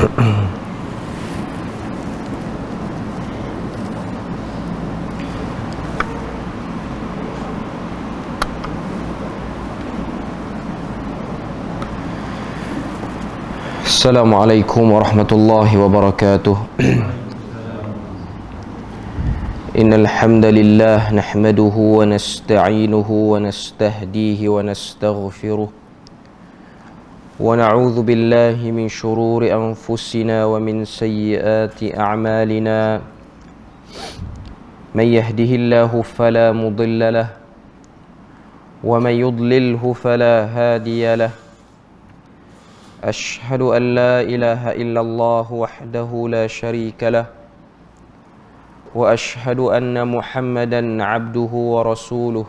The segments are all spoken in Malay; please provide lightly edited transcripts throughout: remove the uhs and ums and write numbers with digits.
Assalamualaikum warahmatullahi wabarakatuh. Innal hamdalillah nahmaduhu wa nasta'inuhu wa nastahdihi wa nastaghfiruh wa na'udzu billahi min shururi anfusina wa min sayyiati a'malina. Man yahdihillahu fala mudilla lahu wa man yudlilhu fala hadiya lahu. أشهد أن لا إله إلا الله وحده لا شريك له وأشهد أن محمدا عبده ورسوله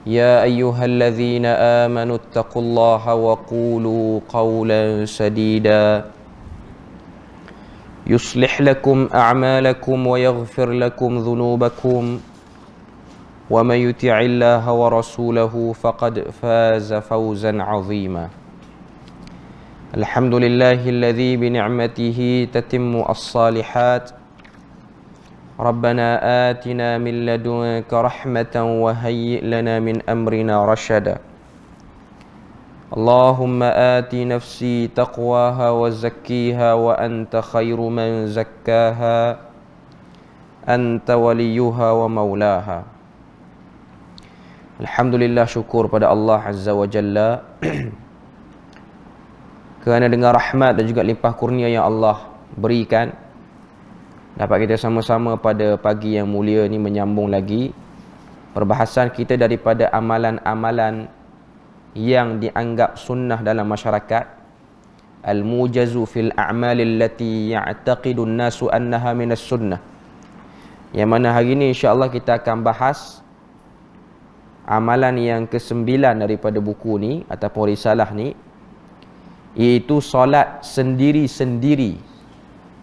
يا أيها الذين آمنوا اتقوا الله وقولوا قولا سديدا يصلح لكم أعمالكم ويغفر لكم ذنوبكم ومن يطع الله ورسوله فقد فاز فوزا عظيما. الحمد لله الذي بنعمته تتم الصالحات. ربنا آتنا من لدنك رحمة وهيئ لنا من أمرنا رشدا. اللهم آت نفسي تقواها وزكيها وأنت خير من زكاها أنت وليها ومولاها. Alhamdulillah, syukur pada Allah Azza wa Jalla kerana dengan rahmat dan juga limpah kurnia yang Allah berikan, dapat kita sama-sama pada pagi yang mulia ni menyambung lagi perbahasan kita daripada amalan-amalan yang dianggap sunnah dalam masyarakat. Al-mujazu fil a'malil lati ya'taqidun nasu annaha minas sunnah. Yang mana hari ni insya-Allah kita akan bahas amalan yang ke-9 daripada buku ni ataupun risalah ni, iaitu solat sendiri-sendiri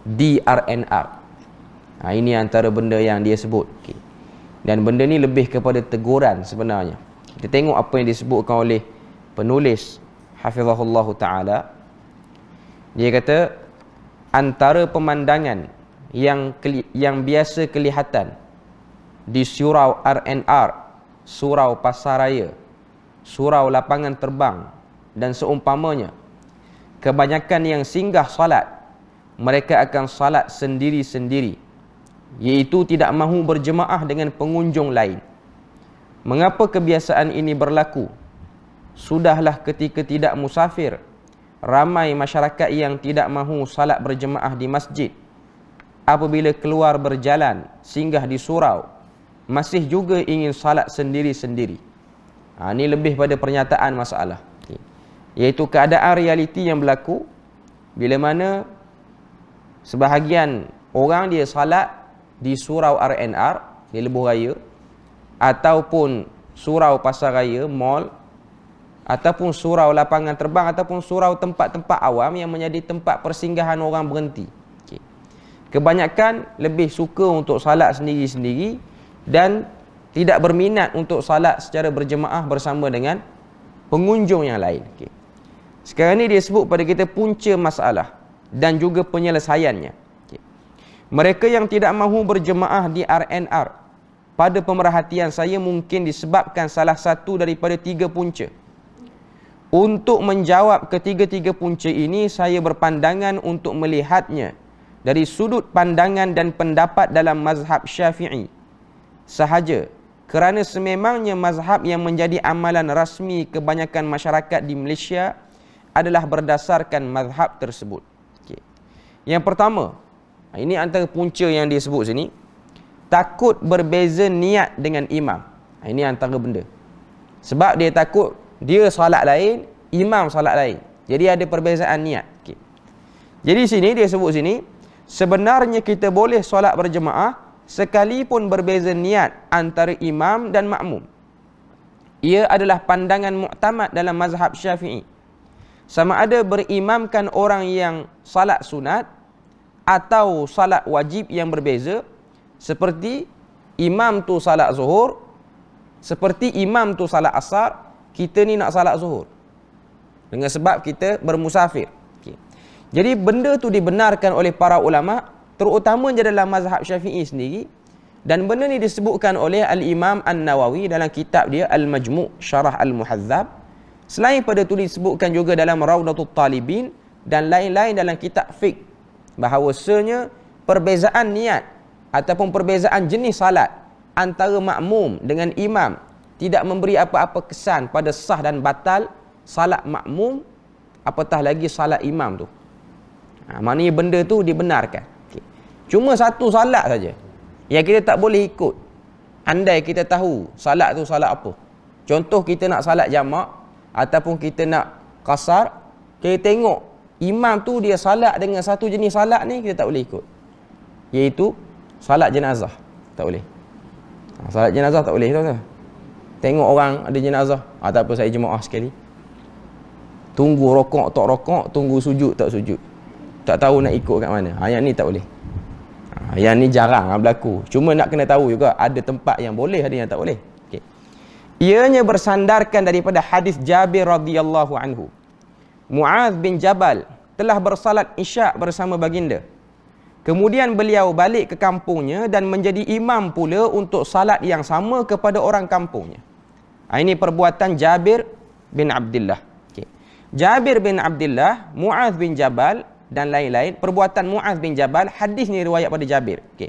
di RNR. Ini antara benda yang dia sebut. Dan benda ni lebih kepada teguran sebenarnya. Kita tengok apa yang disebutkan oleh penulis hafizahullah ta'ala. Dia kata antara pemandangan yang biasa kelihatan di surau RNR, surau pasaraya, surau lapangan terbang dan seumpamanya, kebanyakan yang singgah salat, mereka akan salat sendiri-sendiri, iaitu tidak mahu berjemaah dengan pengunjung lain. Mengapa kebiasaan ini berlaku? Sudahlah ketika tidak musafir, ramai masyarakat yang tidak mahu salat berjemaah di masjid. Apabila keluar berjalan, singgah di surau, masih juga ingin salat sendiri-sendiri. Ini lebih pada pernyataan masalah, iaitu keadaan realiti yang berlaku bila mana sebahagian orang dia salat di surau RNR, di lebuh raya, ataupun surau pasaraya, mall, ataupun surau lapangan terbang, ataupun surau tempat-tempat awam yang menjadi tempat persinggahan orang berhenti. Kebanyakan lebih suka untuk salat sendiri-sendiri dan tidak berminat untuk salat secara berjemaah bersama dengan pengunjung yang lain. Sekarang ni dia sebut pada kita punca masalah dan juga penyelesaiannya. Mereka yang tidak mahu berjemaah di RNR, pada pemerhatian saya mungkin disebabkan salah satu daripada 3 punca. Untuk menjawab ketiga-tiga punca ini, saya berpandangan untuk melihatnya dari sudut pandangan dan pendapat dalam mazhab Syafi'i sahaja, kerana sememangnya mazhab yang menjadi amalan rasmi kebanyakan masyarakat di Malaysia adalah berdasarkan mazhab tersebut. Yang pertama, ini antara punca yang dia sebut sini, takut berbeza niat dengan imam. Ini antara benda. Sebab dia takut dia solat lain, imam solat lain. Jadi ada perbezaan niat. Jadi sini dia sebut sini, sebenarnya kita boleh solat berjemaah sekalipun berbeza niat antara imam dan makmum. Ia adalah pandangan muktamad dalam mazhab Syafi'i. Sama ada berimamkan orang yang salat sunat atau salat wajib yang berbeza, seperti imam tu salat zuhur, seperti imam tu salat asar, kita ni nak salat zuhur dengan sebab kita bermusafir. Jadi benda tu dibenarkan oleh para ulama, terutamanya dalam mazhab Syafi'i sendiri, dan benda ni disebutkan oleh Al-Imam An-Nawawi dalam kitab dia Al-Majmu' Syarah Al-Muhadzab. Selain pada tu disebutkan juga dalam Raudatul Talibin dan lain-lain dalam kitab fiqh, bahawasanya perbezaan niat ataupun perbezaan jenis salat antara makmum dengan imam tidak memberi apa-apa kesan pada sah dan batal salat makmum, apatah lagi salat imam tu. Maknanya benda tu dibenarkan. Okay. Cuma satu salat saja yang kita tak boleh ikut, andai kita tahu salat tu salat apa. Contoh kita nak salat jamak ataupun kita nak qasar, kita tengok imam tu dia salat dengan satu jenis salat ni, kita tak boleh ikut, iaitu salat jenazah. Tak boleh. Salat jenazah tak boleh, tuan-tuan. Tengok orang ada jenazah, tak apa, saya jemaah sekali, tunggu rokok tak rokok, tunggu sujud tak sujud, tak tahu nak ikut kat mana. Yang ni tak boleh. Yang ni jarang berlaku. Cuma nak kena tahu juga, ada tempat yang boleh, ada yang tak boleh. Okay. Ianya bersandarkan daripada hadis Jabir radhiyallahu anhu. Mu'adz bin Jabal telah bersalat isyak bersama baginda. Kemudian beliau balik ke kampungnya dan menjadi imam pula untuk salat yang sama kepada orang kampungnya. Ini perbuatan Jabir bin Abdullah. Okay. Jabir bin Abdullah, Mu'adz bin Jabal dan lain-lain. Perbuatan Mu'adz bin Jabal, hadis ni riwayat pada Jabir. Okay.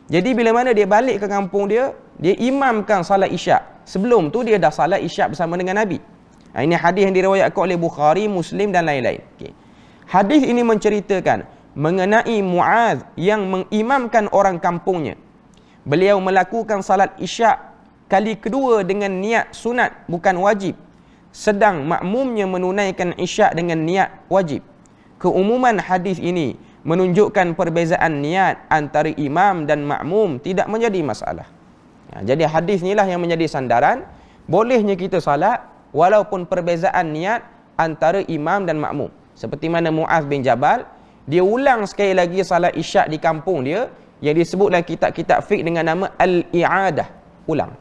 Jadi bila mana dia balik ke kampung dia, dia imamkan salat isyak. Sebelum tu dia dah salat isyak bersama dengan Nabi. Ini hadis yang diriwayatkan oleh Bukhari, Muslim dan lain-lain. Okay. Hadis ini menceritakan mengenai Mu'adz yang mengimamkan orang kampungnya. Beliau melakukan salat isyak kali kedua dengan niat sunat, bukan wajib, sedang makmumnya menunaikan isyak dengan niat wajib. Keumuman hadis ini menunjukkan perbezaan niat antara imam dan makmum tidak menjadi masalah. Jadi hadis inilah yang menjadi sandaran bolehnya kita salat walaupun perbezaan niat antara imam dan makmum. Seperti mana Mu'adz bin Jabal, dia ulang sekali lagi salat isyak di kampung dia, yang disebut dalam kitab-kitab fiqh dengan nama Al-I'adah. Ulang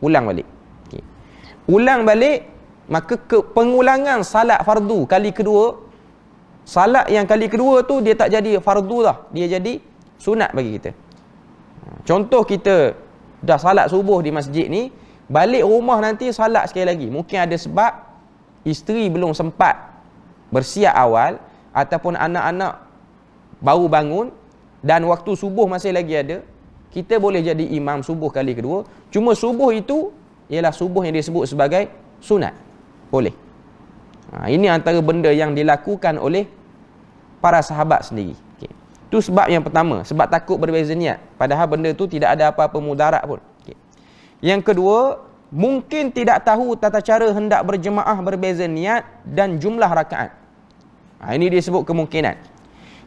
balik. Okay. Ulang balik, maka pengulangan salat fardu kali kedua, salat yang kali kedua tu dia tak jadi fardu dah, dia jadi sunat bagi kita. Contoh kita dah salat subuh di masjid ni, balik rumah nanti salat sekali lagi. Mungkin ada sebab isteri belum sempat bersiap awal, ataupun anak-anak baru bangun dan waktu subuh masih lagi ada, kita boleh jadi imam subuh kali kedua. Cuma subuh itu ialah subuh yang disebut sebagai sunat. Boleh. Ini antara benda yang dilakukan oleh para sahabat sendiri. Okay. Itu sebab yang pertama, sebab takut berbeza niat. Padahal benda tu tidak ada apa-apa mudarat pun. Okay. Yang kedua, mungkin tidak tahu tata cara hendak berjemaah berbeza niat dan jumlah rakaat. Ini disebut kemungkinan.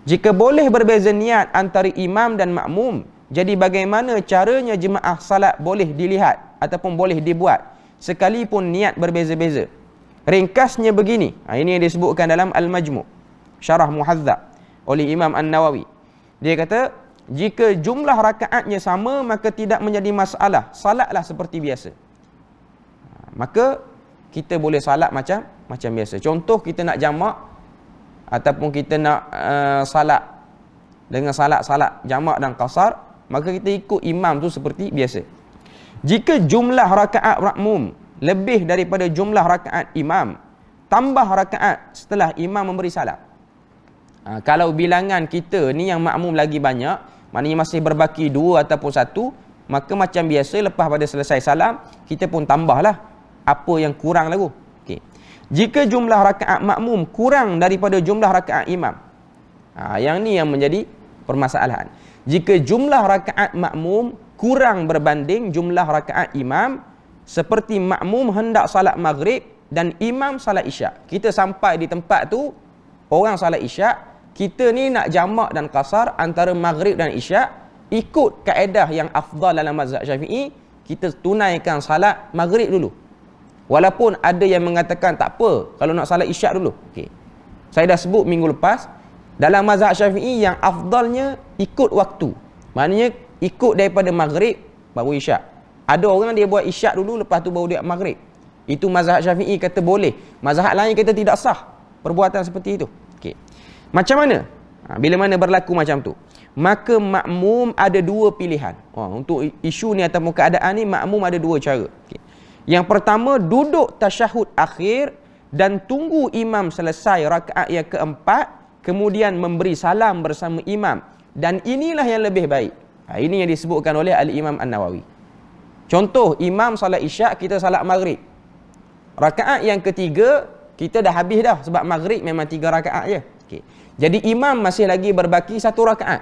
Jika boleh berbeza niat antara imam dan makmum, jadi bagaimana caranya jemaah salat boleh dilihat ataupun boleh dibuat sekalipun niat berbeza-beza? Ringkasnya begini. Ini yang disebutkan dalam Al-Majmu' Syarah Muhadzab oleh Imam An-Nawawi. Dia kata, jika jumlah rakaatnya sama, maka tidak menjadi masalah. Salatlah seperti biasa. Maka kita boleh salat macam biasa. Contoh kita nak jamak ataupun kita nak salat dengan salat jamak dan qasar, maka kita ikut imam tu seperti biasa. Jika jumlah rakaat makmum lebih daripada jumlah rakaat imam, tambah rakaat setelah imam memberi salam. Kalau bilangan kita ni yang makmum lagi banyak, maknanya masih berbaki 2 ataupun 1, maka macam biasa lepas pada selesai salam, kita pun tambahlah apa yang kurang lagu. Okay. Jika jumlah rakaat makmum kurang daripada jumlah rakaat imam, yang ni yang menjadi permasalahan. Jika jumlah rakaat makmum kurang berbanding jumlah rakaat imam, seperti makmum hendak salat maghrib dan imam salat isyak. Kita sampai di tempat tu, orang salat isyak, kita ni nak jamak dan qasar antara maghrib dan isyak, ikut kaedah yang afdal dalam mazhab Syafi'i, kita tunaikan salat maghrib dulu. Walaupun ada yang mengatakan tak apa kalau nak salat isyak dulu. Okay. Saya dah sebut minggu lepas, dalam mazhab Syafi'i yang afdalnya ikut waktu. Maknanya ikut daripada maghrib baru isyak. Ada orang dia buat isyak dulu, lepas tu baru dia maghrib. Itu mazhab Syafi'i kata boleh. Mazhab lain kata tidak sah perbuatan seperti itu. Okay. Macam mana? Bila mana berlaku macam tu? Maka makmum ada dua pilihan. Untuk isu ni ataupun keadaan ni, makmum ada dua cara. Yang pertama, duduk tasyahud akhir dan tunggu imam selesai rakaat yang keempat, kemudian memberi salam bersama imam. Dan inilah yang lebih baik. Ini yang disebutkan oleh Al-Imam An-Nawawi. Contoh, imam salat isyak, kita salat maghrib. Rakaat yang ketiga, kita dah habis dah. Sebab maghrib memang 3 rakaat je. Jadi imam masih lagi berbaki 1 rakaat.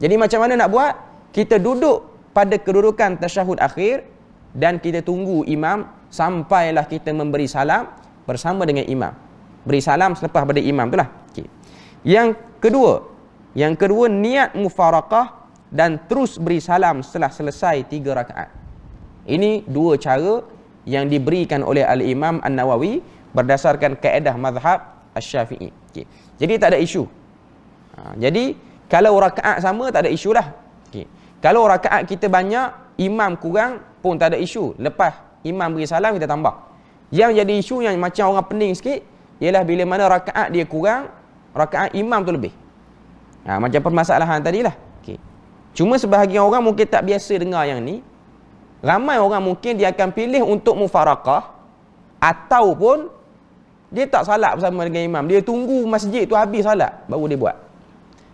Jadi macam mana nak buat? Kita duduk pada kedudukan tasyahud akhir dan kita tunggu imam sampailah kita memberi salam bersama dengan imam. Beri salam selepas pada imam itulah. Yang kedua niat mufaraqah dan terus beri salam setelah selesai 3 rakaat. Ini dua cara yang diberikan oleh Al-Imam An-Nawawi berdasarkan kaedah mazhab Asy-Syafi'i. Jadi tak ada isu. Jadi kalau rakaat sama tak ada isu dah. Kalau rakaat kita banyak, imam kurang pun tak ada isu. Lepas imam beri salam, kita tambah. Yang jadi isu yang macam orang pening sikit ialah bila mana rakaat dia kurang, rakaat imam tu lebih. Macam permasalahan tadilah. Cuma sebahagian orang mungkin tak biasa dengar yang ni. Ramai orang mungkin dia akan pilih untuk mufaraqah, ataupun dia tak salat bersama dengan imam. Dia tunggu masjid tu habis salat baru dia buat.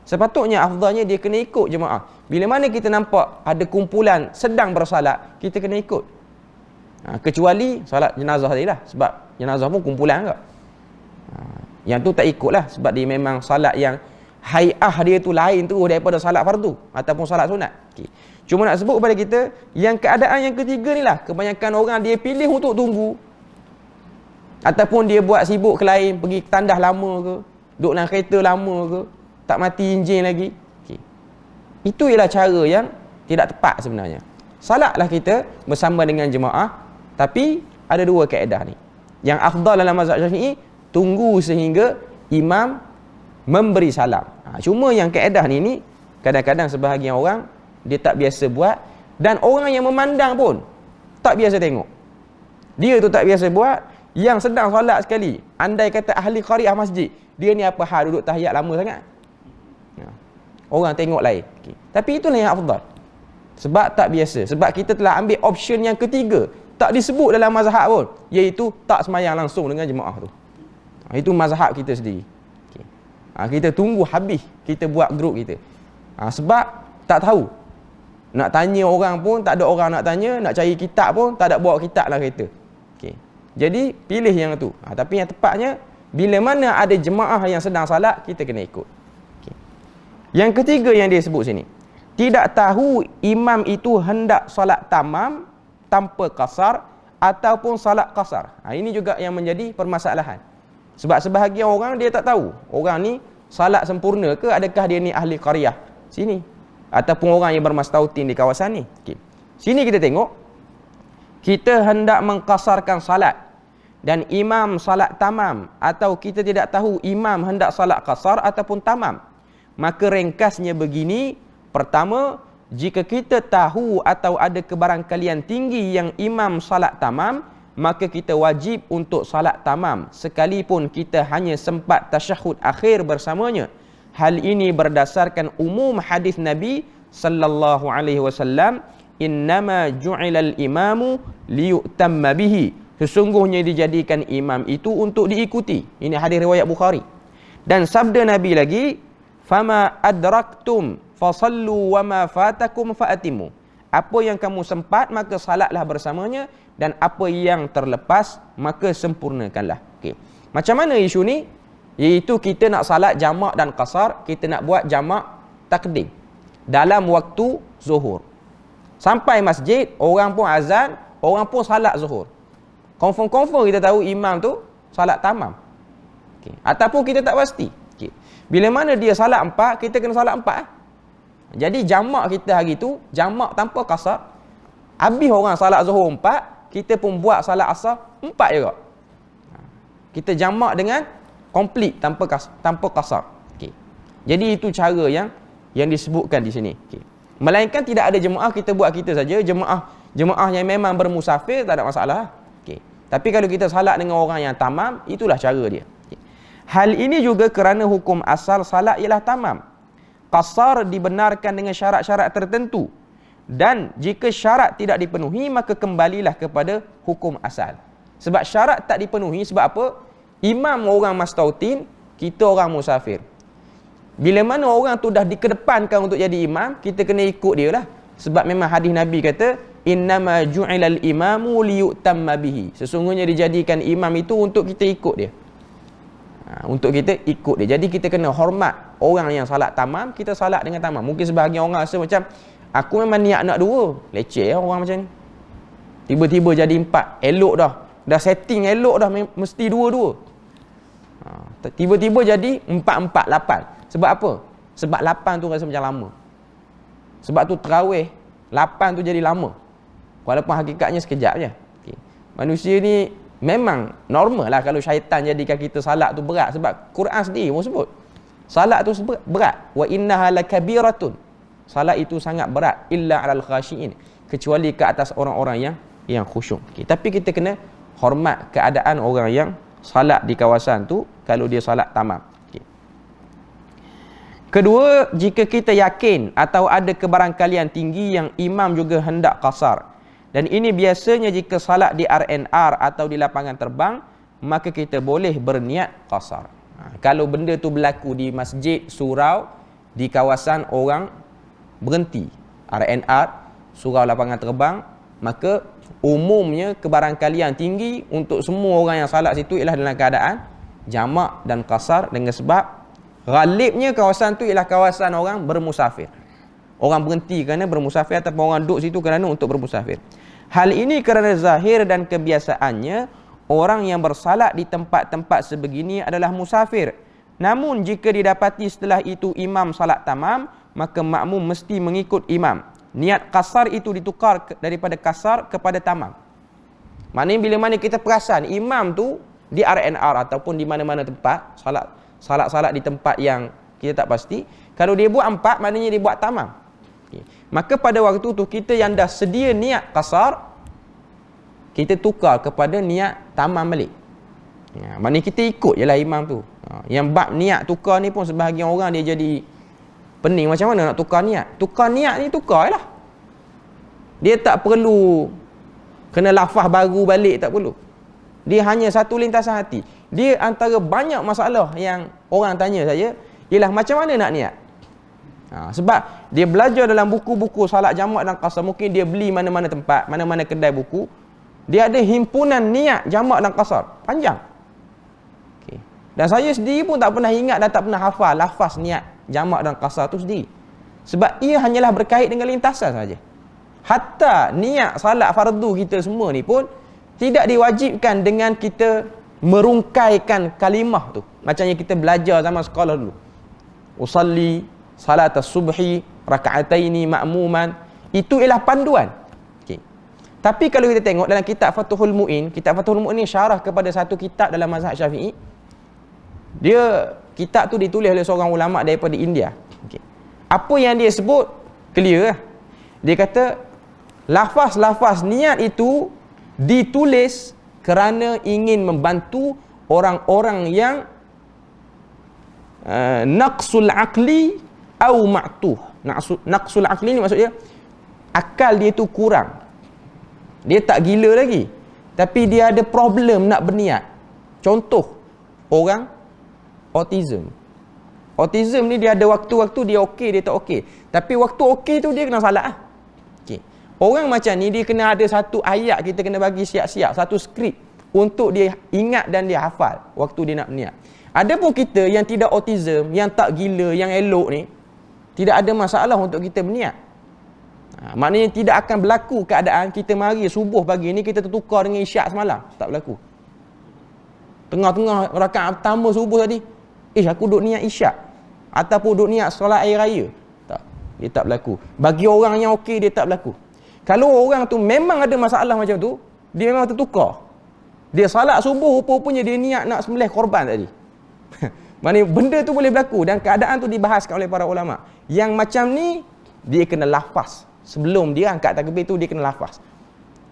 Sepatutnya afdalnya dia kena ikut jemaah. Bila mana kita nampak ada kumpulan sedang bersalat, kita kena ikut. Kecuali salat jenazah tadi lah. Sebab jenazah pun kumpulan juga. Yang tu tak ikut lah. Sebab dia memang salat yang hai'ah dia tu lain tu daripada salat fardu ataupun salat sunat. Cuma nak sebut kepada kita, yang keadaan yang ketiga ni lah, kebanyakan orang dia pilih untuk tunggu. Ataupun dia buat sibuk ke lain, pergi tandas lama ke, duduk dalam kereta lama ke, tak mati enjin lagi. Itu ialah cara yang tidak tepat sebenarnya. Salatlah kita bersama dengan jemaah, tapi ada dua kaedah ni. Yang afdal dalam mazhab Syafi'i, tunggu sehingga imam memberi salam. Cuma yang kaedah ni kadang-kadang sebahagian orang dia tak biasa buat, dan orang yang memandang pun tak biasa tengok. Dia tu tak biasa buat. Yang sedang solat sekali, andai kata ahli qaryah masjid, dia ni apa hal duduk tahiyat lama sangat? Orang tengok lain. Tapi itulah yang afdal. Sebab tak biasa. Sebab kita telah ambil option yang ketiga, tak disebut dalam mazhab pun, iaitu tak semayang langsung dengan jemaah tu. Itu mazhab kita sendiri. Kita tunggu habis, kita buat grup kita. Sebab tak tahu. Nak tanya orang pun tak ada orang nak tanya, nak cari kitab pun tak ada bawa kitab dalam kereta. Jadi pilih yang tu. Tapi yang tepatnya, bila mana ada jemaah yang sedang salat, kita kena ikut. Yang ketiga yang dia sebut sini, tidak tahu imam itu hendak salat tamam tanpa qasar ataupun salat qasar. Ini juga yang menjadi permasalahan. Sebab sebahagian orang dia tak tahu orang ni salat sempurna ke, adakah dia ni ahli qaryah sini ataupun orang yang bermastautin di kawasan ni. Sini kita tengok, kita hendak mengqasarkan salat dan imam salat tamam, atau kita tidak tahu imam hendak salat qasar ataupun tamam. Maka ringkasnya begini. Pertama, jika kita tahu atau ada kebarangkalian tinggi yang imam salat tamam, maka kita wajib untuk salat tamam sekalipun kita hanya sempat tasyahud akhir bersamanya. Hal ini berdasarkan umum hadis Nabi sallallahu alaihi wasallam, innama ju'ilal imamu liyutamma bihi. Sesungguhnya dijadikan imam itu untuk diikuti. Ini hadis riwayat Bukhari. Dan sabda Nabi lagi, fama adraktum fasallu wama fatakum faatimu. Apa yang kamu sempat maka salatlah bersamanya, dan apa yang terlepas maka sempurnakanlah. Macam mana isu ni? Iaitu kita nak salat jamak dan qasar, kita nak buat jamak takdim dalam waktu zuhur. Sampai masjid, orang pun azan, orang pun salat zuhur. Confirm kita tahu imam tu salat tamam. Ataupun kita tak pasti. Bila mana dia salat 4, kita kena salat 4. Jadi jamak kita hari tu, jamak tanpa qasar. Habis orang salat zuhur 4, kita pun buat salat asar 4 juga. Kita jamak dengan komplit tanpa qasar. Jadi itu cara yang disebutkan di sini. Melainkan tidak ada jemaah, kita buat kita saja. Jemaah yang memang bermusafir tak ada masalah. Tapi kalau kita salat dengan orang yang tamam, itulah cara dia. Hal ini juga kerana hukum asal salat ialah tamam. Qasar dibenarkan dengan syarat-syarat tertentu. Dan jika syarat tidak dipenuhi, maka kembalilah kepada hukum asal. Sebab syarat tak dipenuhi, sebab apa? Imam orang mastautin, kita orang musafir. Bila mana orang tu dah dikedepankan untuk jadi imam, kita kena ikut dia lah. Sebab memang hadis Nabi kata, innama ju'ilal imamu liyutamma bihi. Sesungguhnya dijadikan imam itu untuk kita ikut dia. Untuk kita ikut dia. Jadi kita kena hormat orang yang salat tamam, kita salat dengan tamam. Mungkin sebahagian orang rasa macam, aku memang niat nak dua. Leceh orang macam ni. Tiba-tiba jadi 4. Elok dah. Dah setting elok dah, mesti dua-dua. Tiba-tiba jadi 4, 8. Sebab apa? Sebab 8 tu rasa macam lama. Sebab tu tarawih 8 tu jadi lama. Walaupun hakikatnya sekejap je. Okay. Manusia ni memang normal lah kalau syaitan jadikan kita salat tu berat. Sebab Quran sendiri pun sebut salat tu berat. Wa innaha lakabiratun. Salat itu sangat berat. Illa alal khashiin. Kecuali ke atas orang-orang yang khusyuk. Okay. Tapi kita kena hormat keadaan orang yang salat di kawasan tu kalau dia salat tamam. Okay. Kedua, jika kita yakin atau ada kebarangkalian tinggi yang imam juga hendak qasar. Dan ini biasanya jika salat di RNR atau di lapangan terbang, maka kita boleh berniat qasar. Kalau benda tu berlaku di masjid, surau, di kawasan orang berhenti, RNR, surau lapangan terbang, maka umumnya kebarangkalian tinggi untuk semua orang yang salat situ ialah dalam keadaan jamak dan qasar, dengan sebab ghalibnya kawasan tu ialah kawasan orang bermusafir. Orang berhenti kerana bermusafir ataupun orang duduk situ kerana untuk bermusafir. Hal ini kerana zahir dan kebiasaannya orang yang bersalat di tempat-tempat sebegini adalah musafir. Namun jika didapati setelah itu imam salat tamam, maka makmum mesti mengikut imam. Niat qasar itu ditukar daripada qasar kepada tamam. Maknanya bila mana kita perasan imam tu di RNR ataupun di mana-mana tempat salat-salat di tempat yang kita tak pasti, kalau dia buat 4, maknanya dia buat tamam. Okay. Maka pada waktu tu kita yang dah sedia niat qasar, kita tukar kepada niat tamam balik. Maknanya kita ikut je lah imam tu. Yang bab niat tukar ni pun sebahagian orang dia jadi pening, macam mana nak tukar niat? Tukar niat ni tukar je lah. Dia tak perlu kena lafaz baru balik, tak perlu. Dia hanya satu lintasan hati. Dia antara banyak masalah yang orang tanya saya ialah macam mana nak niat. Sebab dia belajar dalam buku-buku salat jamak dan qasar, mungkin dia beli mana-mana tempat, mana-mana kedai buku, dia ada himpunan niat jamak dan qasar panjang. Okay. Dan saya sendiri pun tak pernah ingat dan tak pernah hafal lafaz niat jamak dan qasar tu sendiri. Sebab ia hanyalah berkait dengan lintasan saja. Hatta niat salat fardu kita semua ni pun tidak diwajibkan dengan kita merungkaikan kalimah tu. Macam yang kita belajar zaman sekolah dulu. Usalli salat as-subhi raka'ataini ma'muman. Itu ialah panduan. Okay. Tapi kalau kita tengok dalam kitab Fathul Mu'in, kitab Fathul Mu'in ni syarah kepada satu kitab dalam mazhab Syafi'i. Kitab tu ditulis oleh seorang ulama daripada India. Okay. Apa yang dia sebut clear lah. Dia kata lafaz-lafaz niat itu ditulis kerana ingin membantu orang-orang yang naqsul aqli au ma'tuh. Naqsul aqli ni maksudnya akal dia tu kurang. Dia tak gila lagi, tapi dia ada problem nak berniat. Contoh, orang autism. Autism ni dia ada waktu-waktu dia okey, dia tak okey. Tapi waktu okey tu dia kena salat lah. Okay. Orang macam ni dia kena ada satu ayat, kita kena bagi siap-siap, satu skrip untuk dia ingat dan dia hafal waktu dia nak berniat. Ada pun kita yang tidak autism, yang tak gila, yang elok ni, tidak ada masalah untuk kita berniat. Maknanya tidak akan berlaku keadaan kita mari subuh pagi ni kita tertukar dengan isyak semalam. Tak berlaku. Tengah-tengah rakaat pertama subuh tadi, aku duk niat isyak ataupun duk niat solat air raya. Tak, dia tak berlaku. Bagi orang yang okey dia tak berlaku. Kalau orang tu memang ada masalah macam tu, dia memang tertukar. Dia salat subuh rupa-rupanya dia niat nak sembelih korban tadi. Maknanya benda tu boleh berlaku dan keadaan tu dibahaskan oleh para ulama. Yang macam ni dia kena lafaz. Sebelum dia angkat takbir tu dia kena lafaz.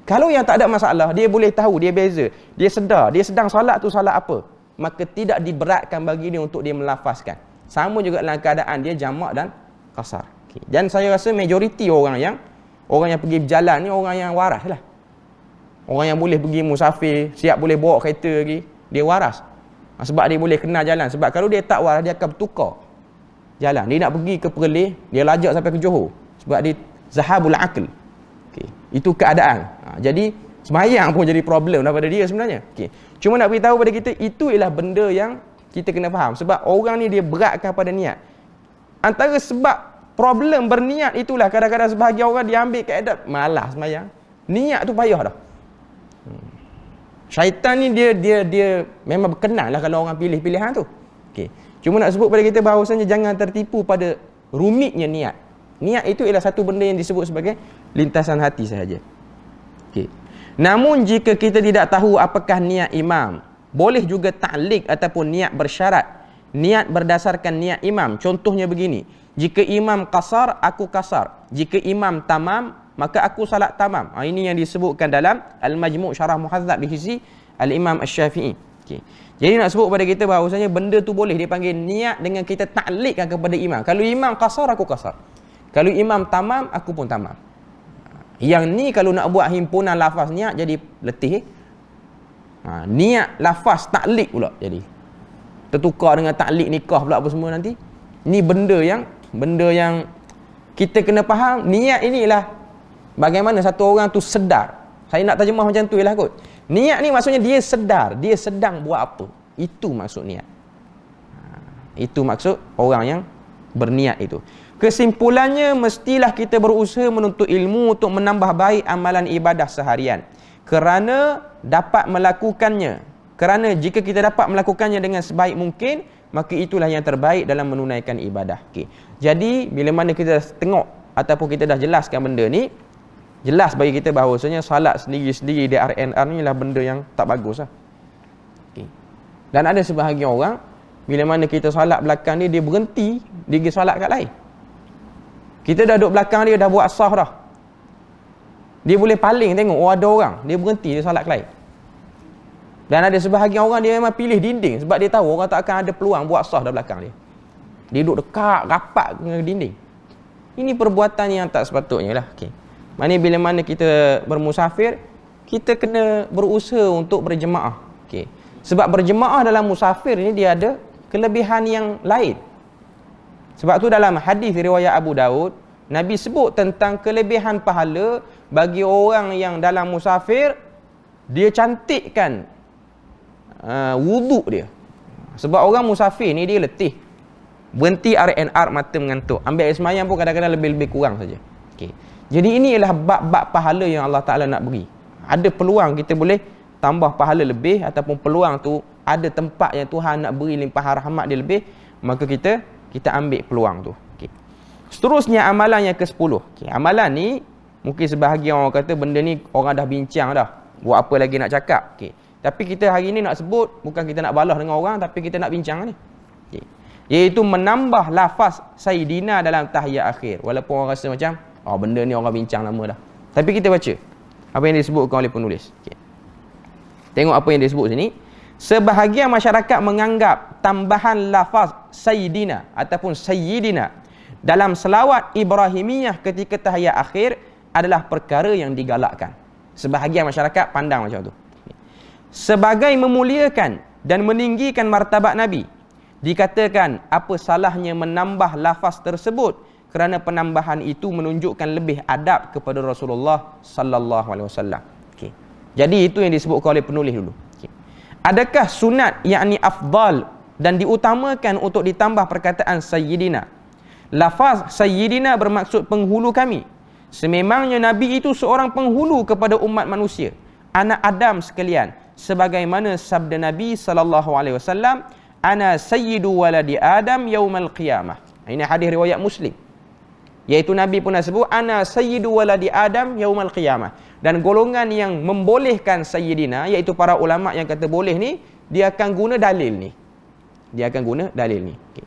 Kalau yang tak ada masalah, dia boleh tahu, dia beza. Dia sedar, dia sedang salat tu salat apa. maka tidak diberatkan bagi dia untuk dia melafazkan. Sama juga dalam keadaan dia jamak dan kasar. Okay. Dan saya rasa majoriti orang yang pergi berjalan ni orang yang waras lah. Orang yang boleh pergi musafir, siap boleh bawa kereta lagi, dia waras. Sebab dia boleh kenal jalan. Sebab kalau dia tak waras, dia akan bertukar jalan. Dia nak pergi ke Perlis, dia lajak sampai ke Johor. Sebab dia zahabul aql. Okay. Itu keadaan. Jadi sembahyang pun jadi problem daripada dia sebenarnya. Okay. Cuma nak beritahu pada kita, itu ialah benda yang kita kena faham. Sebab orang ni dia beratkan pada niat. Antara sebab problem berniat itulah kadang-kadang sebahagian orang dia ambil kaedah malas sembahyang. Niat tu payah dah. Syaitan ni dia memang berkenan lah kalau orang pilih pilihan tu. Okay. Cuma nak sebut pada kita bahawasanya jangan tertipu pada rumitnya niat. Niat itu ialah satu benda yang disebut sebagai lintasan hati sahaja. Okay. Namun jika kita tidak tahu apakah niat imam, boleh juga ta'liq ataupun niat bersyarat. Niat berdasarkan niat imam. Contohnya begini, jika imam qasar, aku qasar. Jika imam tamam, maka aku salat tamam. Ini yang disebutkan dalam Al-Majmu' Syarah Muhadzab di sisi Al-Imam Asy-Syafi'i. Okay. Jadi nak sebut pada kita bahawasanya benda tu boleh dipanggil niat dengan kita ta'liqkan kepada imam. Kalau imam qasar, aku qasar. Kalau imam tamam, aku pun tamam. Yang ni kalau nak buat himpunan lafaz niat jadi letih. Niat lafaz ta'liq pula jadi. Tertukar dengan ta'liq nikah pula apa semua nanti. Ni benda yang kita kena faham. Niat inilah bagaimana satu orang tu sedar. Saya nak terjemah macam tu ialah kot. Niat ni maksudnya dia sedar, dia sedang buat apa. Itu maksud niat. Itu maksud orang yang berniat itu. Kesimpulannya, mestilah kita berusaha menuntut ilmu untuk menambah baik amalan ibadah seharian. Kerana dapat melakukannya. Kerana jika kita dapat melakukannya dengan sebaik mungkin, maka itulah yang terbaik dalam menunaikan ibadah. Okay. Jadi, bila mana kita tengok ataupun kita dah jelaskan benda ni, jelas bagi kita bahawasanya salat sendiri-sendiri di RNR ni lah benda yang tak bagus lah. Okay. Dan ada sebahagian orang, bila mana kita salat belakang dia berhenti, dia pergi salat kat lain. Kita dah duduk belakang dia, dah buat sah dah. Dia boleh paling tengok, ada orang, dia berhenti, dia salat kat lain. Dan ada sebahagian orang dia memang pilih dinding sebab dia tahu orang tak akan ada peluang buat sah dah belakang dia. Dia duduk dekat, rapat dengan dinding. Ini perbuatan yang tak sepatutnya lah. Okay. Maknanya bila mana kita bermusafir, kita kena berusaha untuk berjemaah. Okay. Sebab berjemaah dalam musafir ni dia ada kelebihan yang lain. Sebab tu dalam hadis riwayat Abu Daud, Nabi sebut tentang kelebihan pahala bagi orang yang dalam musafir, dia cantikkan wuduk dia. Sebab orang musafir ni dia letih. Berhenti RNR mata mengantuk. Ambil air semayang pun kadang-kadang lebih-lebih kurang saja. Okay. Jadi ini ialah bab-bab pahala yang Allah Ta'ala nak beri. Ada peluang kita boleh tambah pahala lebih, ataupun peluang tu ada tempat yang Tuhan nak beri limpahan rahmat dia lebih, maka kita ambil peluang tu. Okay. Seterusnya amalan yang ke-10. Okay. Amalan ni mungkin sebahagian orang kata benda ni orang dah bincang dah. Buat apa lagi nak cakap. Okay. Tapi kita hari ni nak sebut, bukan kita nak balas dengan orang, tapi kita nak bincang ni. Okay. Iaitu menambah lafaz Sayyidina dalam tahiyat akhir. Walaupun orang rasa macam, benda ni orang bincang lama dah. Tapi kita baca apa yang disebutkan oleh penulis. Okay. Tengok apa yang disebut sini. Sebahagian masyarakat menganggap tambahan lafaz Sayyidina ataupun Sayyidina dalam selawat Ibrahimiyah ketika tahiyat akhir adalah perkara yang digalakkan. Sebahagian masyarakat pandang macam tu. Sebagai memuliakan dan meninggikan martabat Nabi. Dikatakan apa salahnya menambah lafaz tersebut, kerana penambahan itu menunjukkan lebih adab kepada Rasulullah sallallahu alaihi wasallam. Okey. Jadi itu yang disebutkan oleh penulis dulu. Okay. Adakah sunat yakni afdal dan diutamakan untuk ditambah perkataan Sayyidina? Lafaz Sayyidina bermaksud penghulu kami. Sememangnya Nabi itu seorang penghulu kepada umat manusia, anak Adam sekalian, sebagaimana sabda Nabi sallallahu alaihi wasallam, ana sayyidu waladi Adam yaumal qiyamah. Ini hadis riwayat Muslim. Iaitu Nabi pun dah sebut ana sayyidu waladi Adam yaumal qiyamah. Dan golongan yang membolehkan Sayyidina, iaitu para ulama yang kata boleh ni, dia akan guna dalil ni. Okay.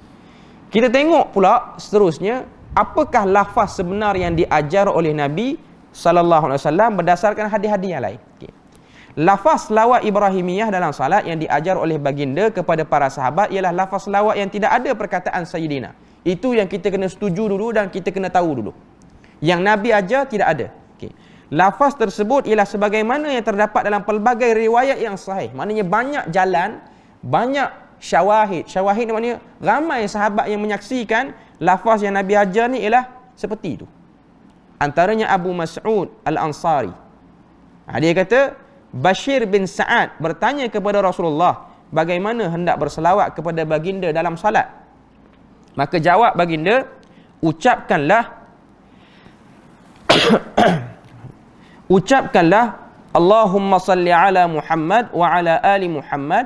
Kita tengok pula seterusnya, apakah lafaz sebenar yang diajar oleh Nabi sallallahu alaihi wasallam berdasarkan hadis-hadis yang lain. Okay. Lafaz selawat Ibrahimiyah dalam salat yang diajar oleh baginda kepada para sahabat ialah lafaz selawat yang tidak ada perkataan Sayyidina. Itu yang kita kena setuju dulu dan kita kena tahu dulu. Yang Nabi ajar tidak ada. Okay. Lafaz tersebut ialah sebagaimana yang terdapat dalam pelbagai riwayat yang sahih. Maknanya banyak jalan, banyak syawahid. Syawahid ni maknanya ramai sahabat yang menyaksikan lafaz yang Nabi ajar ni ialah seperti itu. Antaranya Abu Mas'ud Al-Ansari. Dia kata, Bashir bin Sa'ad bertanya kepada Rasulullah bagaimana hendak berselawat kepada baginda dalam salat. Maka jawab baginda, ucapkanlah Allahumma salli ala Muhammad wa ala ali Muhammad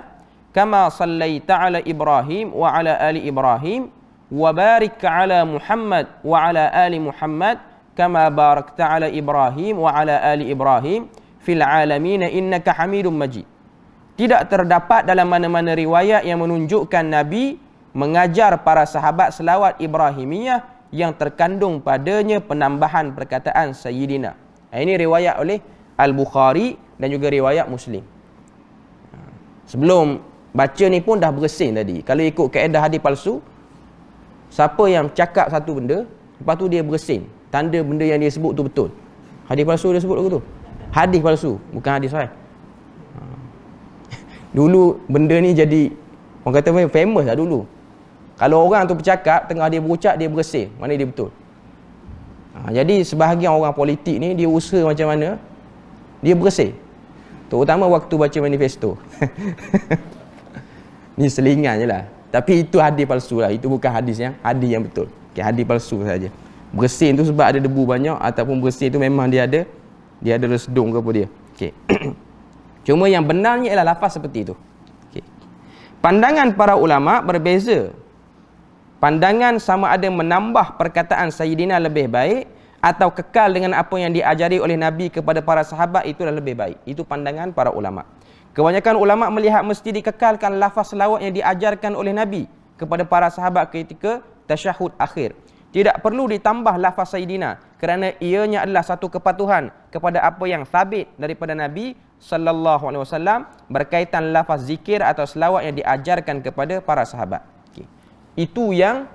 kama sallaita ala Ibrahim wa ala ali Ibrahim wa barik ala Muhammad wa ala ali Muhammad kama barakta ala Ibrahim wa ala ali Ibrahim fil alamin innaka Hamidum Majid. Tidak terdapat dalam mana-mana riwayat yang menunjukkan Nabi mengajar para sahabat selawat Ibrahimiyah yang terkandung padanya penambahan perkataan Sayyidina. Ini riwayat oleh Al-Bukhari dan juga riwayat Muslim. Sebelum baca ni pun dah bersin tadi. Kalau ikut kaedah hadis palsu, siapa yang cakap satu benda, lepas tu dia bersin, tanda benda yang dia sebut tu betul. Hadis palsu dia sebut tu. Hadis palsu, bukan hadis sahih. Dulu benda ni jadi, orang kata famous lah dulu. Kalau orang tu bercakap, tengah dia berucap, dia bersin, mana dia betul. Jadi sebahagian orang politik ni, dia usaha macam mana, dia bersin. Terutama waktu baca manifesto. Ni selingan je lah. Tapi itu hadis palsu lah. Itu bukan hadis yang betul. Okay, hadis palsu saja. Bersin tu sebab ada debu banyak, ataupun bersin tu memang dia ada resedung ke apa dia. Okay. Cuma yang benarnya ialah lafaz seperti itu. Okay. Pandangan para ulama berbeza. Pandangan sama ada menambah perkataan Sayyidina lebih baik atau kekal dengan apa yang diajari oleh Nabi kepada para sahabat itulah lebih baik. Itu pandangan para ulama. Kebanyakan ulama melihat mesti dikekalkan lafaz selawat yang diajarkan oleh Nabi kepada para sahabat ketika tasyahud akhir. Tidak perlu ditambah lafaz Sayyidina kerana ianya adalah satu kepatuhan kepada apa yang sabit daripada Nabi sallallahu alaihi wasallam berkaitan lafaz zikir atau selawat yang diajarkan kepada para sahabat. Okay. Itu yang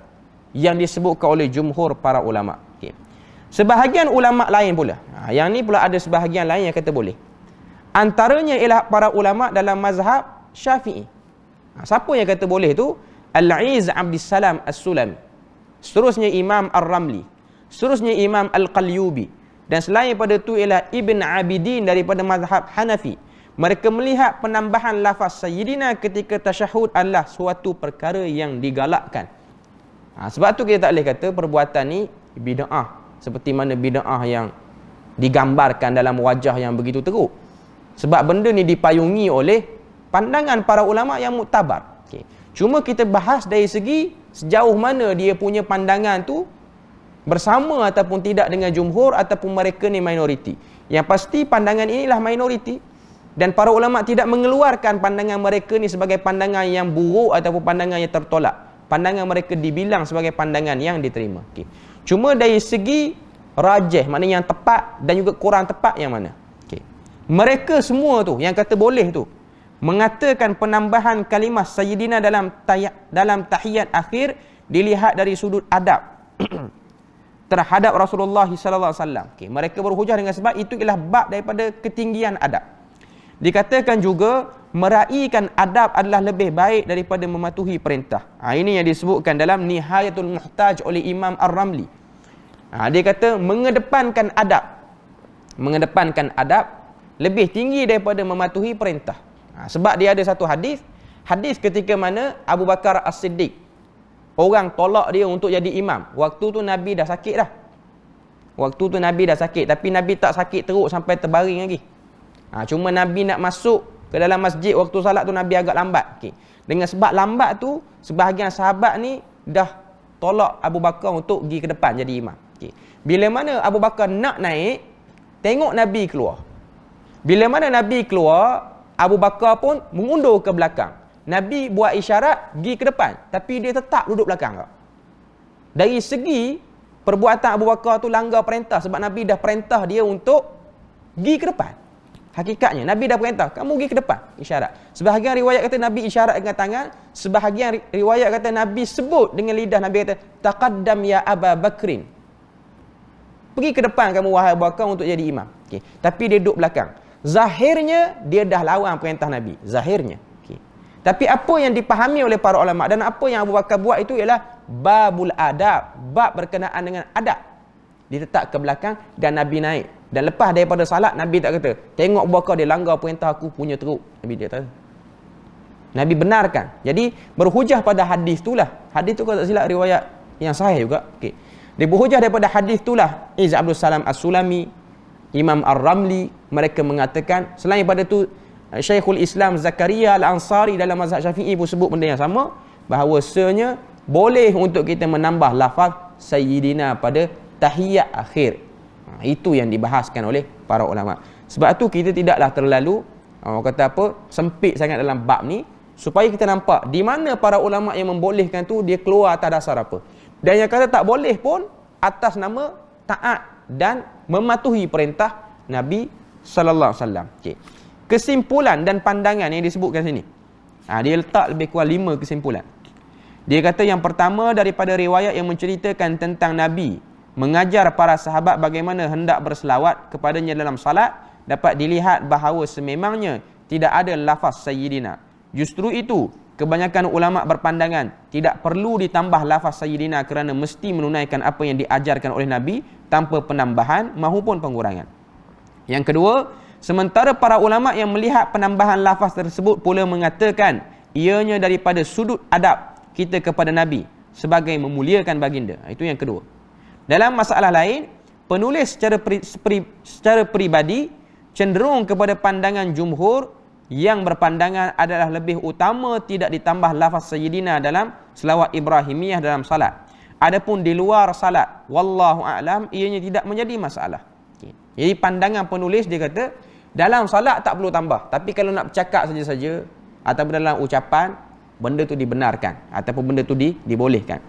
disebutkan oleh jumhur para ulama. Okay. Sebahagian ulama lain pula. Yang ni pula ada sebahagian lain yang kata boleh. Antaranya ialah para ulama dalam mazhab Syafi'i. Siapa yang kata boleh tu? Al-Iz Abdissalam As-Sulami. Seterusnya Imam Ar-Ramli. Seterusnya Imam Al-Qalyubi. Dan selain pada itu ialah Ibn Abidin daripada mazhab Hanafi. Mereka melihat penambahan lafaz Sayyidina ketika tasyahud adalah suatu perkara yang digalakkan. Sebab tu kita tak boleh kata perbuatan ni bid'ah. Seperti mana bid'ah yang digambarkan dalam wajah yang begitu teruk. Sebab benda ni dipayungi oleh pandangan para ulama yang muktabar. Okay. Cuma kita bahas dari segi sejauh mana dia punya pandangan tu bersama ataupun tidak dengan jumhur ataupun mereka ni minoriti. Yang pasti pandangan inilah minoriti dan para ulama tidak mengeluarkan pandangan mereka ni sebagai pandangan yang buruk ataupun pandangan yang tertolak. Pandangan mereka dibilang sebagai pandangan yang diterima. Okay. Cuma dari segi rajih, maknanya yang tepat dan juga kurang tepat yang mana? Okay. Mereka semua tu yang kata boleh tu mengatakan penambahan kalimah Sayyidina dalam tahiyat akhir dilihat dari sudut adab terhadap Rasulullah sallallahu alaihi wasallam. Okay. Mereka berhujah dengan sebab itu ialah bab daripada ketinggian adab. Dikatakan juga meraihkan adab adalah lebih baik daripada mematuhi perintah. Ini yang disebutkan dalam Nihayatul Muhtaj oleh Imam Ar-Ramli. Dia kata mengedepankan adab lebih tinggi daripada mematuhi perintah. Sebab dia ada satu hadis ketika mana Abu Bakar As-Siddiq, orang tolak dia untuk jadi imam. Waktu tu Nabi dah sakit dah. Tapi Nabi tak sakit teruk sampai terbaring lagi. Cuma Nabi nak masuk ke dalam masjid waktu salat tu Nabi agak lambat. Okay. Dengan sebab lambat tu, sebahagian sahabat ni dah tolak Abu Bakar untuk pergi ke depan jadi imam. Okay. Bila mana Abu Bakar nak naik, tengok Nabi keluar. Bila mana Nabi keluar, Abu Bakar pun mengundur ke belakang. Nabi buat isyarat pergi ke depan, tapi dia tetap duduk belakang. Dari segi perbuatan Abu Bakar tu langgar perintah sebab Nabi dah perintah dia untuk pergi ke depan. Hakikatnya Nabi dah perintah, kamu pergi ke depan, isyarat. Sebahagian riwayat kata Nabi isyarat dengan tangan, sebahagian riwayat kata Nabi sebut dengan lidah, Nabi kata, taqaddam ya Aba Bakrin. Pergi ke depan kamu wahai Abu Bakar untuk jadi imam. Okey. Tapi dia duduk belakang. Zahirnya dia dah lawan perintah Nabi, zahirnya. Okey. Tapi apa yang dipahami oleh para ulama dan apa yang Abu Bakar buat itu ialah babul adab, bab berkenaan dengan adab. Dia letak ke belakang dan Nabi naik. Dan lepas daripada salat, Nabi tak kata, tengok Abu Bakar dia langgar perintah aku punya teruk. Nabi dia kata. Nabi benarkan. Jadi berhujah pada hadis itulah. Hadis tu kalau tak silap riwayat yang sahih juga. Okey. Dia berhujah daripada hadis itulah Izz Abdul Salam As-Sulami, Imam Ar-Ramli, mereka mengatakan selain pada tu Syekhul Islam Zakaria Al-Ansari dalam mazhab Syafi'i pun sebut benda yang sama, bahawasanya boleh untuk kita menambah lafaz Sayyidina pada tahiyat akhir. Itu yang dibahaskan oleh para ulama. Sebab tu kita tidaklah terlalu kata apa, sempit sangat dalam bab ni, supaya kita nampak di mana para ulama yang membolehkan tu dia keluar atas dasar apa. Dan yang kata tak boleh pun atas nama taat dan mematuhi perintah Nabi sallallahu alaihi wasallam. Okey. Kesimpulan dan pandangan yang disebutkan sini. Dia letak lebih kurang 5 kesimpulan. Dia kata yang pertama daripada riwayat yang menceritakan tentang Nabi mengajar para sahabat bagaimana hendak berselawat kepadanya dalam salat, dapat dilihat bahawa sememangnya tidak ada lafaz Sayyidina. Justru itu, kebanyakan ulama berpandangan tidak perlu ditambah lafaz Sayyidina kerana mesti menunaikan apa yang diajarkan oleh Nabi tanpa penambahan maupun pengurangan. Yang kedua, sementara para ulama yang melihat penambahan lafaz tersebut pula mengatakan ianya daripada sudut adab kita kepada Nabi sebagai memuliakan baginda. Itu yang kedua. Dalam masalah lain, penulis secara peribadi cenderung kepada pandangan jumhur yang berpandangan adalah lebih utama tidak ditambah lafaz Sayyidina dalam selawat Ibrahimiyah dalam salat. Adapun di luar salat, wallahu a'lam, ianya tidak menjadi masalah. Okay. Jadi pandangan penulis dia kata dalam salat tak perlu tambah, tapi kalau nak bercakap saja-saja ataupun dalam ucapan, benda tu dibenarkan ataupun benda tu dibolehkan.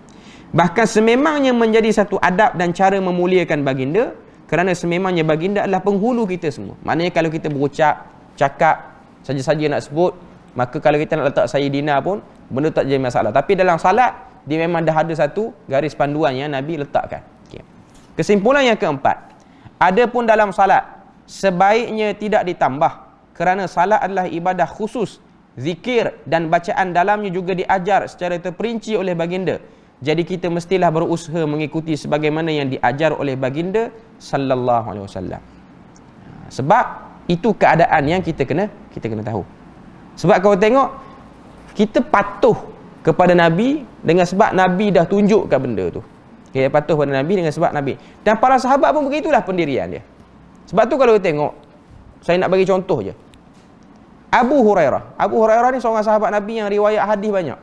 Bahkan sememangnya menjadi satu adab dan cara memuliakan baginda, kerana sememangnya baginda adalah penghulu kita semua. Maknanya kalau kita berucap, cakap saja-saja nak sebut, maka kalau kita nak letak Sayyidina pun benda tak jadi masalah. Tapi dalam salat dia memang dah ada satu garis panduan yang Nabi letakkan. Okay. Kesimpulan yang keempat, adapun dalam salat sebaiknya tidak ditambah kerana salat adalah ibadah khusus, zikir dan bacaan dalamnya juga diajar secara terperinci oleh baginda. Jadi kita mestilah berusaha mengikuti sebagaimana yang diajar oleh baginda sallallahu alaihi wasallam. Sebab itu keadaan yang kita kena tahu. Sebab kalau tengok, kita patuh kepada Nabi dengan sebab Nabi dah tunjukkan benda tu. Kita patuh kepada Nabi dengan sebab Nabi. Dan para sahabat pun begitulah pendirian dia. Sebab tu kalau tengok, saya nak bagi contoh je. Abu Hurairah ni seorang sahabat Nabi yang riwayat hadis banyak.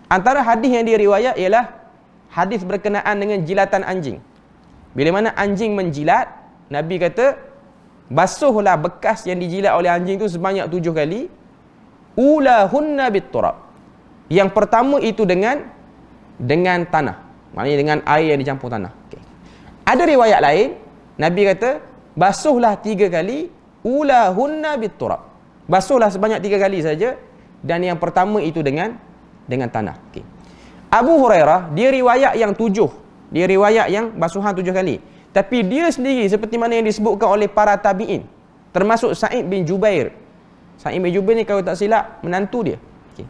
Antara hadis yang dia riwayat ialah hadis berkenaan dengan jilatan anjing. Bila mana anjing menjilat, Nabi kata, basuhlah bekas yang dijilat oleh anjing tu sebanyak 7 kali. Ulahunna bitturab. Yang pertama itu dengan tanah. Maknanya dengan air yang dicampur tanah. Okay. Ada riwayat lain, Nabi kata, basuhlah 3 kali. Ulahunna bitturab. Basuhlah sebanyak 3 kali saja. Dan yang pertama itu dengan tanah. Okay. Abu Hurairah, dia riwayat yang 7. Dia riwayat yang basuhan 7 kali. Tapi dia sendiri seperti mana yang disebutkan oleh para tabi'in, termasuk Sa'id bin Jubair. Sa'id bin Jubair ni kalau tak silap menantu dia. Okay.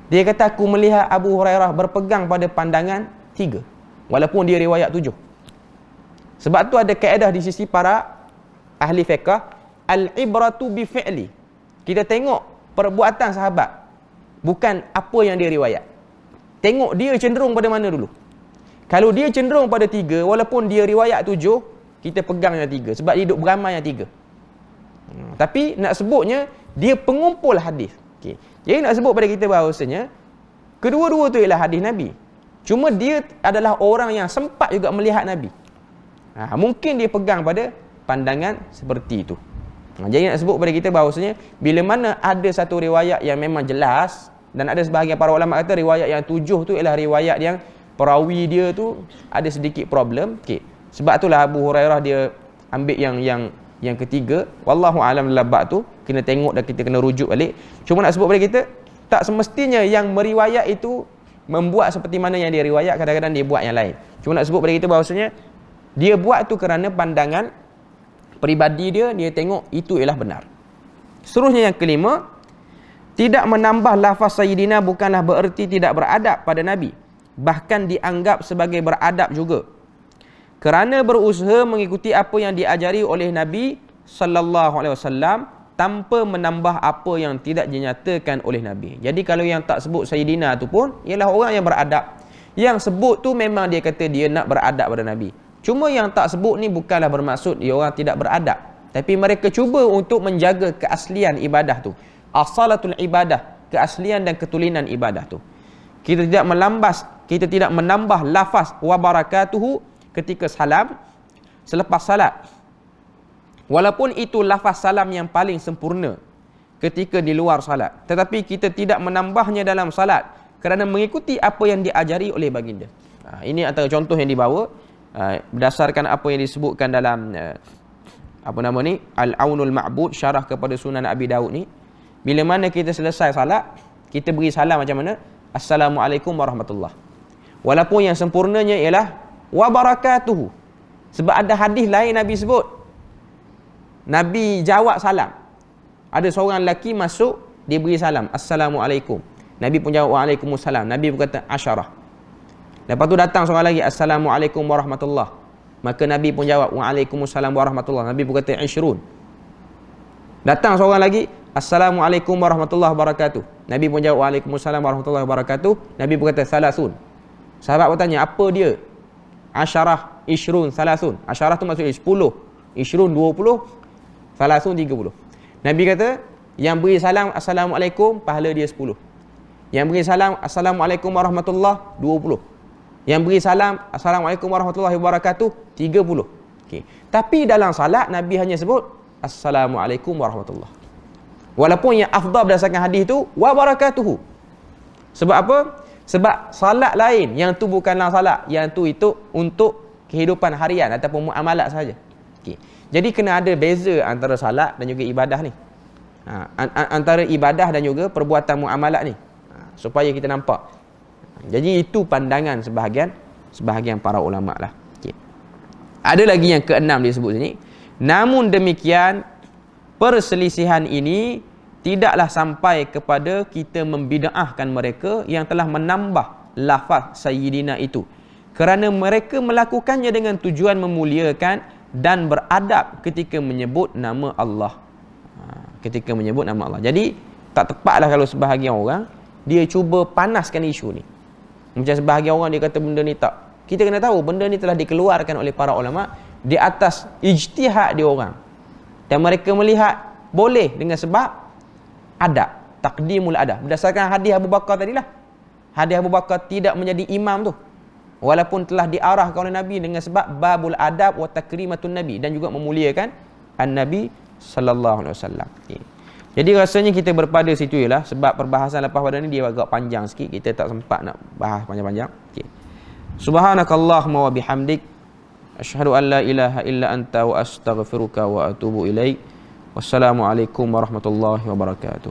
Dia kata aku melihat Abu Hurairah berpegang pada pandangan 3 walaupun dia riwayat 7. Sebab tu ada kaedah di sisi para ahli fiqh, al-ibratu bi fi'li. Kita tengok perbuatan sahabat, bukan apa yang dia riwayat. Tengok dia cenderung pada mana dulu. Kalau dia cenderung pada 3, walaupun dia riwayat 7, kita pegang yang 3. Sebab dia duduk beramai yang 3. Tapi nak sebutnya, dia pengumpul hadis. Okay. Jadi nak sebut pada kita bahawasanya, kedua-dua tu ialah hadis Nabi. Cuma dia adalah orang yang sempat juga melihat Nabi. Mungkin dia pegang pada pandangan seperti itu. Jadi nak sebut pada kita bahawasanya, bila mana ada satu riwayat yang memang jelas, dan ada sebahagian para ulama kata riwayat yang 7 tu ialah riwayat yang perawi dia tu ada sedikit problem. Okay. Sebab itulah Abu Hurairah dia ambil yang Yang ketiga, wallahu alam dalam bab tu kena tengok dan kita kena rujuk balik. Cuma nak sebut pada kita, tak semestinya yang meriwayat itu membuat seperti mana yang dia riwayat, kadang-kadang dia buat yang lain. Cuma nak sebut pada kita bahawasanya dia buat tu kerana pandangan peribadi dia tengok itu ialah benar. Seterusnya yang kelima, tidak menambah lafaz Sayyidina bukanlah bererti tidak beradab pada Nabi, bahkan dianggap sebagai beradab juga, kerana berusaha mengikuti apa yang diajari oleh Nabi sallallahu alaihi wasallam tanpa menambah apa yang tidak dinyatakan oleh Nabi. Jadi kalau yang tak sebut Sayyidina tu pun ialah orang yang beradab. Yang sebut tu memang dia kata dia nak beradab pada Nabi. Cuma yang tak sebut ni bukanlah bermaksud dia orang tidak beradab, tapi mereka cuba untuk menjaga keaslian ibadah tu. Asalatul ibadah, keaslian dan ketulinan ibadah tu. Kita tidak menambah lafaz wa barakatuhu ketika salam selepas salat. Walaupun itu lafaz salam yang paling sempurna ketika di luar salat, tetapi kita tidak menambahnya dalam salat kerana mengikuti apa yang diajari oleh baginda. Ini antara contoh yang dibawa berdasarkan apa yang disebutkan dalam Al-Aunul Ma'bud, syarah kepada Sunan Abi Daud ni. Bila mana kita selesai salat, kita beri salam macam mana? Assalamualaikum warahmatullahi. Walaupun yang sempurnanya ialah wa barakatuhu. Sebab ada hadis lain Nabi sebut, Nabi jawab salam. Ada seorang lelaki masuk, dia beri salam, Assalamualaikum. Nabi pun jawab Waalaikumsalam. Nabi pun kata asyarah. Lepas tu datang seorang lagi, Assalamualaikum warahmatullahi. Maka Nabi pun jawab Waalaikumsalam warahmatullahi. Nabi pun kata isyrun. Datang seorang lagi, Assalamualaikum warahmatullahi wabarakatuh. Nabi pun jawab Waalaikumsalam warahmatullahi wabarakatuh. Nabi pun kata salasun. Sahabat bertanya, apa dia? Asyarah, isyrun, salasun. Asyarah tu maksudnya 10, isyrun 20, salasun 30. Nabi kata, yang beri salam Assalamualaikum, pahala dia 10. Yang beri salam Assalamualaikum warahmatullahi, 20. Yang beri salam Assalamualaikum warahmatullahi wabarakatuh, 30. Okay. Tapi dalam salat Nabi hanya sebut Assalamualaikum warahmatullahi. Walaupun yang afdal berdasarkan hadis tu wabarakatuhu. Sebab apa? Sebab salat lain, yang tu bukanlah salat, yang tu itu untuk kehidupan harian ataupun muamalat saja. Okay. Jadi kena ada beza antara salat dan juga ibadah ni. Antara ibadah dan juga perbuatan muamalat ni. Supaya kita nampak. Jadi itu pandangan sebahagian para ulama lah. Okay. Ada lagi yang keenam dia sebut sini. Namun demikian, perselisihan ini tidaklah sampai kepada kita membida'ahkan mereka yang telah menambah lafaz Sayyidina itu, kerana mereka melakukannya dengan tujuan memuliakan dan beradab ketika menyebut nama Allah. Ketika menyebut nama Allah. Jadi tak tepatlah kalau sebahagian orang dia cuba panaskan isu ni. Macam sebahagian orang dia kata benda ni tak. Kita kena tahu benda ni telah dikeluarkan oleh para ulama di atas ijtihad dia orang. Dan mereka melihat boleh dengan sebab adab, taqdimul adab. Berdasarkan hadis Abu Bakar tadilah. Hadis Abu Bakar tidak menjadi imam tu, walaupun telah diarahkan oleh Nabi dengan sebab babul adab wa takrimatun Nabi, dan juga memuliakan an-Nabi sallallahu alaihi wasallam. Jadi rasanya kita berpada situ ialah sebab perbahasan lepas pada ni dia agak panjang sikit, kita tak sempat nak bahas panjang-panjang. Okey. Subhanakallahumma wa bihamdik, asyhadu an la ilaha illa anta wa astaghfiruka wa atubu ilaik. Wassalamualaikum warahmatullahi wabarakatuh.